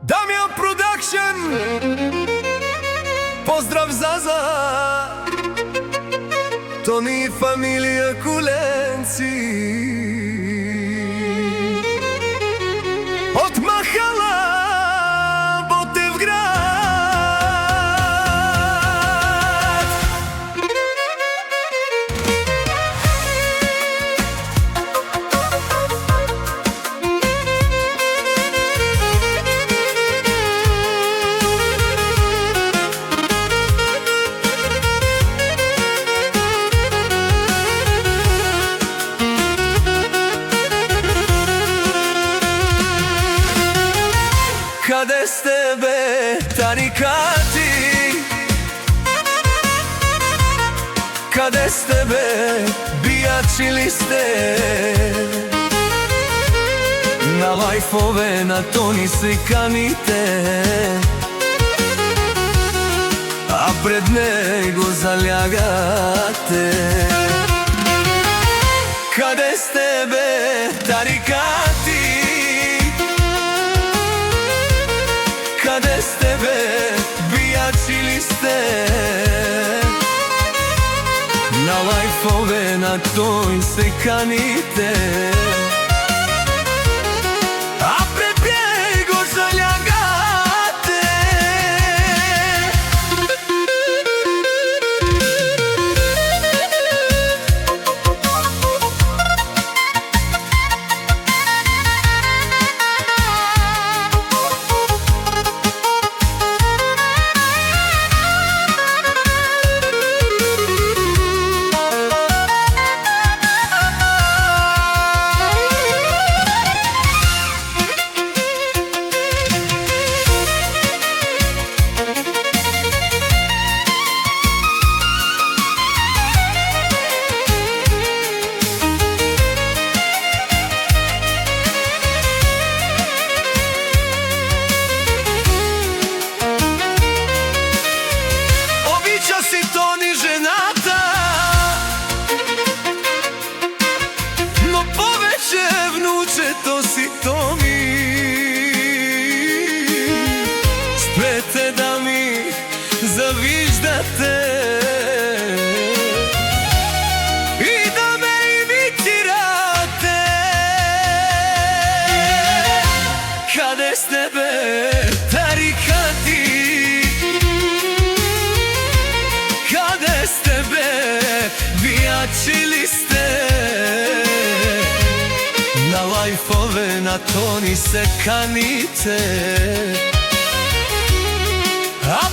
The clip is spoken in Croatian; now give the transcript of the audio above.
Damjan Production. Pozdrav Zaza, to ni familija Kulenci. Od Mahala Botevgrad. Каде сте бе, тарикати? Каде сте бе, бијачи ли сте? На лајфове, на тони се каните, а пред него залягате. Каде сте бе, тарикати? Каде сте бе, бијачи ли сте? На лајфове, на тој се каните, а пред него залягате. To si to mi, spete da mi zaviždate i da me imitirate. Kade ste be, tarikati? Kade ste be, bijači li ste? Na lajfove, na toni se kanite, a